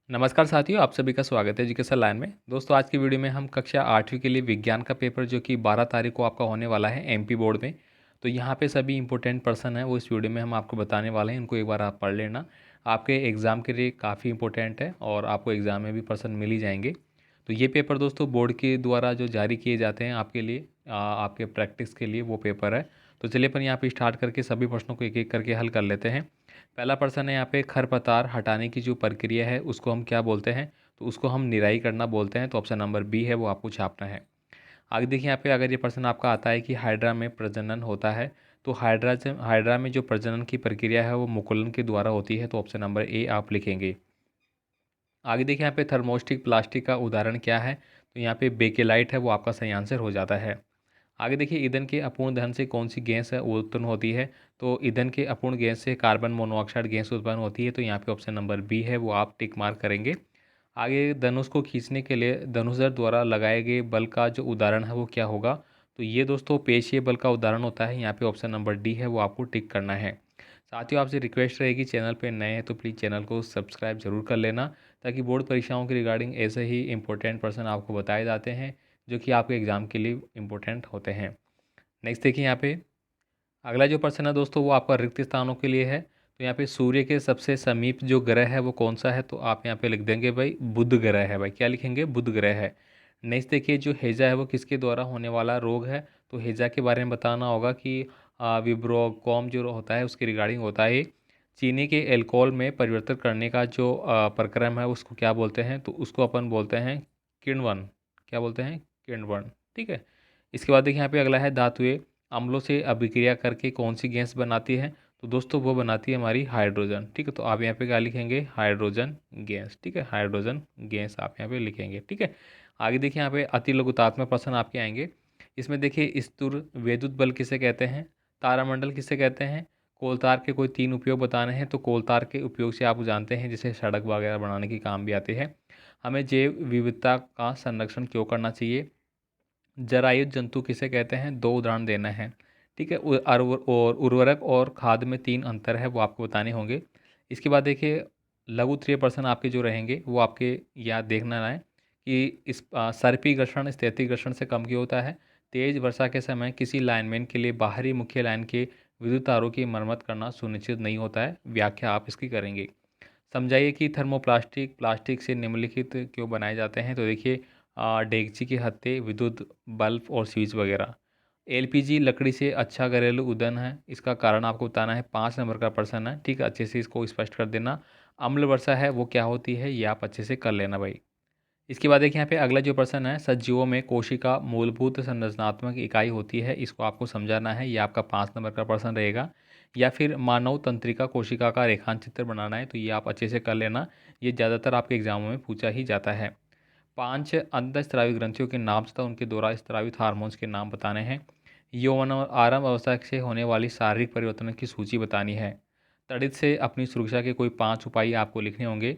नमस्कार साथियों, आप सभी का स्वागत है एजुकेशन लाइन में। दोस्तों, आज की वीडियो में हम कक्षा 8वीं के लिए विज्ञान का पेपर जो कि 12 तारीख को आपका होने वाला है एमपी बोर्ड में। तो यहाँ पे सभी इंपॉर्टेंट पर्सन हैं वो इस वीडियो में हम आपको बताने वाले हैं। इनको एक बार आप पढ़ लेना, आपके एग्ज़ाम के लिए काफ़ी इंपॉर्टेंट है और आपको एग्ज़ाम में भी पर्सन मिल ही जाएंगे। तो ये पेपर दोस्तों बोर्ड के द्वारा जो जारी किए जाते हैं आपके लिए, आपके प्रैक्टिस के लिए वो पेपर है। तो चलिए अपन यहाँ पे स्टार्ट करके सभी प्रश्नों को एक एक करके हल कर लेते हैं। पहला प्रश्न है यहाँ पे, खरपतवार हटाने की जो प्रक्रिया है उसको हम क्या बोलते हैं? तो उसको हम निराई करना बोलते हैं। तो ऑप्शन नंबर बी है वो आपको छापना है। आगे देखिए यहाँ पे, अगर ये प्रश्न आपका आता है कि हाइड्रा में प्रजनन होता है, तो हाइड्रा में जो प्रजनन की प्रक्रिया है वो मुकुलन के द्वारा होती है। तो ऑप्शन नंबर ए आप लिखेंगे। आगे देखिए यहाँ पे, थर्मोस्टिक प्लास्टिक का उदाहरण क्या है? तो यहाँ पे बेकेलाइट है वो आपका सही आंसर हो जाता है। आगे देखिए, ईंधन के अपूर्ण दहन से कौन सी गैस है वो उत्पन्न होती है? तो ईंधन के अपूर्ण गैस से कार्बन मोनोऑक्साइड गैस उत्पन्न होती है। तो यहाँ पे ऑप्शन नंबर बी है वो आप टिक मार्क करेंगे। आगे, धनुष को खींचने के लिए धनुषधर द्वारा लगाए गए बल का जो उदाहरण है वो क्या होगा? तो ये दोस्तों पेशीय बल का उदाहरण होता है। यहाँ पे ऑप्शन नंबर डी है वो आपको टिक करना है। साथियों, आपसे रिक्वेस्ट रहेगी, चैनल पे नए हैं तो प्लीज़ चैनल को सब्सक्राइब जरूर कर लेना, ताकि बोर्ड परीक्षाओं के रिगार्डिंग ऐसे ही इंपॉर्टेंट पर्सन आपको बताए जाते हैं जो कि आपके एग्ज़ाम के लिए इम्पोर्टेंट होते हैं। नेक्स्ट देखिए यहाँ पे, अगला जो प्रश्न है दोस्तों वो आपका रिक्त स्थानों के लिए है। तो यहाँ पे सूर्य के सबसे समीप जो ग्रह है वो कौन सा है? तो आप यहाँ पे लिख देंगे भाई बुध ग्रह है। भाई क्या लिखेंगे? बुध ग्रह है। नेक्स्ट देखिए, जो हैजा है वो किसके द्वारा होने वाला रोग है? तो हैजा के बारे में बताना होगा कि विब्रोकॉम जो होता है उसके रिगार्डिंग होता है। चीनी के एल्कोहल में परिवर्तन करने का जो प्रक्रम है उसको क्या बोलते हैं? तो उसको अपन बोलते हैं किण्वन। क्या बोलते हैं? किण्वन। ठीक है। इसके बाद देखिए यहाँ पे अगला है, धातुएं अम्लों से अभिक्रिया करके कौन सी गैस बनाती है? तो दोस्तों वो बनाती है हमारी हाइड्रोजन। ठीक है। तो आप यहाँ पे क्या लिखेंगे? Hydrogen gas. ठीक है, हाइड्रोजन गैस आप यहाँ पे लिखेंगे। ठीक है। आगे देखिए यहाँ पे, अति लघुतात्मक प्रश्न आपके आएंगे। इसमें देखिए, स्थिर वैद्युत बल किसे कहते हैं? तारामंडल किसे कहते हैं? कोलतार के कोई 3 उपयोग बताने हैं। तो कोलतार के उपयोग से आप जानते हैं जैसे सड़क वगैरह बनाने के काम भी आते हैं। हमें जैव विविधता का संरक्षण क्यों करना चाहिए? जरायुज जंतु किसे कहते हैं? 2 उदाहरण देना है। ठीक है। और उर्वरक और खाद में 3 अंतर है वो आपको बताने होंगे। इसके बाद देखिए, लघु उत्तरीय प्रश्न आपके जो रहेंगे वो आपके याद देखना है कि इस सर्पी घर्षण स्थैतिक घर्षण से कम क्यों होता है? तेज वर्षा के समय किसी लाइनमैन के लिए बाहरी मुख्य लाइन के विद्युत तारों की मरम्मत करना सुनिश्चित नहीं होता है। व्याख्या आप इसकी करेंगे। समझाइए कि थर्मोप्लास्टिक प्लास्टिक से निम्नलिखित क्यों बनाए जाते हैं? तो देखिए, डेगची के हत्थे, विद्युत बल्ब और स्विच वगैरह। एलपीजी लकड़ी से अच्छा घरेलू ईंधन है, इसका कारण आपको बताना है। 5 नंबर का प्रश्न है। ठीक है, अच्छे से इसको स्पष्ट कर देना। अम्ल वर्षा है वो क्या होती है, ये आप अच्छे से कर लेना भाई। इसके बाद देखिए यहाँ पे अगला जो प्रश्न है, सजीवों में कोशिका मूलभूत संरचनात्मक इकाई होती है, इसको आपको समझाना है। ये आपका 5 नंबर का प्रश्न रहेगा। या फिर मानव तंत्रिका कोशिका का रेखांच चित्र बनाना है, तो ये आप अच्छे से कर लेना। ये ज़्यादातर आपके एग्जामों में पूछा ही जाता है। 5 अंतःस्रावी ग्रंथियों के नाम तथा उनके द्वारा स्रावित हार्मोन्स के नाम बताने हैं। यौवन और आरंभ अवस्था से होने वाली शारीरिक परिवर्तनों की सूची बतानी है। तड़ित से अपनी सुरक्षा के कोई 5 उपाय आपको लिखने होंगे।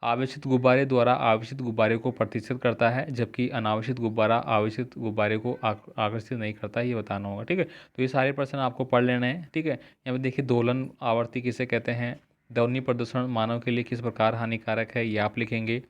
आवेशित गुब्बारे द्वारा आवेशित गुब्बारे को प्रतिष्ठित करता है, जबकि अनावेशित गुब्बारा आवेशित गुब्बारे को आकर्षित नहीं करता, ये बताना होगा। ठीक है। तो ये सारे प्रश्न आपको पढ़ लेने हैं। ठीक है। यहाँ पे देखिए, दोलन आवर्ती किसे कहते हैं? ध्वनि प्रदूषण मानव के लिए किस प्रकार हानिकारक है, ये आप लिखेंगे।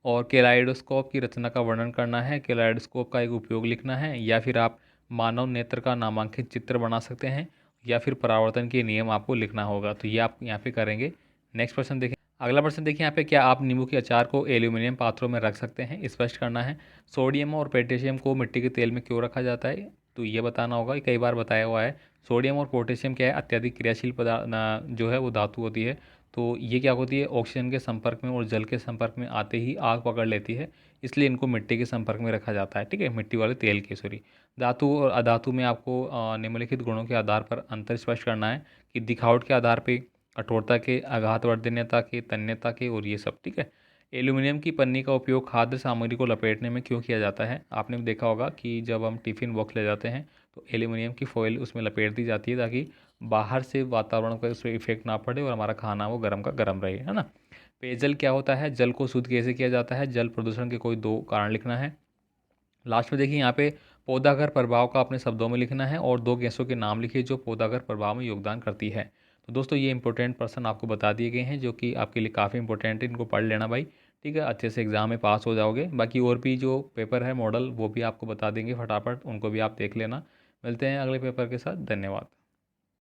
और केलाइडोस्कोप की रचना का वर्णन करना है, केलाइडोस्कोप का एक उपयोग लिखना है। या फिर आप मानव नेत्र का नामांकित चित्र बना सकते हैं। या फिर परावर्तन के नियम आपको लिखना होगा। तो ये आप यहाँ पे करेंगे। नेक्स्ट प्रश्न देखें। अगला प्रश्न देखिए यहाँ पे, क्या आप नींबू के अचार को एल्यूमिनियम पात्रों में रख सकते हैं? स्पष्ट करना है। सोडियम और पोटेशियम को मिट्टी के तेल में क्यों रखा जाता है? तो ये बताना होगा। कई बार बताया हुआ है। सोडियम और पोटेशियम क्या है? अत्यधिक क्रियाशील पदार्थ जो है वो धातु होती है। तो ये क्या होती है? ऑक्सीजन के संपर्क में और जल के संपर्क में आते ही आग पकड़ लेती है, इसलिए इनको मिट्टी के संपर्क में रखा जाता है। ठीक है, मिट्टी वाले तेल के, सॉरी। धातु और अधातु में आपको निम्नलिखित गुणों के आधार पर अंतर स्पष्ट करना है कि दिखावट के आधार पर, कठोरता के, आघातवर्धनीयता के, तन्यता के और ये सब। ठीक है। एल्यूमिनियम की पन्नी का उपयोग खाद्य सामग्री को लपेटने में क्यों किया जाता है? आपने देखा होगा कि जब हम टिफ़िन बॉक्स ले जाते हैं तो एल्यूमिनियम की फॉइल उसमें लपेट दी जाती है, ताकि बाहर से वातावरण का उस पर इफेक्ट ना पड़े और हमारा खाना वो गर्म का गर्म रहे, है ना। पेयजल क्या होता है? जल को शुद्ध कैसे किया जाता है? जल प्रदूषण के कोई 2 कारण लिखना है। लास्ट में देखिए यहाँ पे, पौधागर प्रभाव का अपने शब्दों में लिखना है और 2 गैसों के नाम लिखिए जो पौधागर प्रभाव में योगदान करती है। तो दोस्तों ये इंपॉर्टेंट पर्सन आपको बता दिए गए हैं जो कि आपके लिए काफ़ी इंपॉर्टेंट है, इनको पढ़ लेना भाई। ठीक है, अच्छे से एग्ज़ाम में पास हो जाओगे। बाकी और भी जो पेपर है मॉडल वो भी आपको बता देंगे फटाफट, उनको भी आप देख लेना। मिलते हैं अगले पेपर के साथ। धन्यवाद।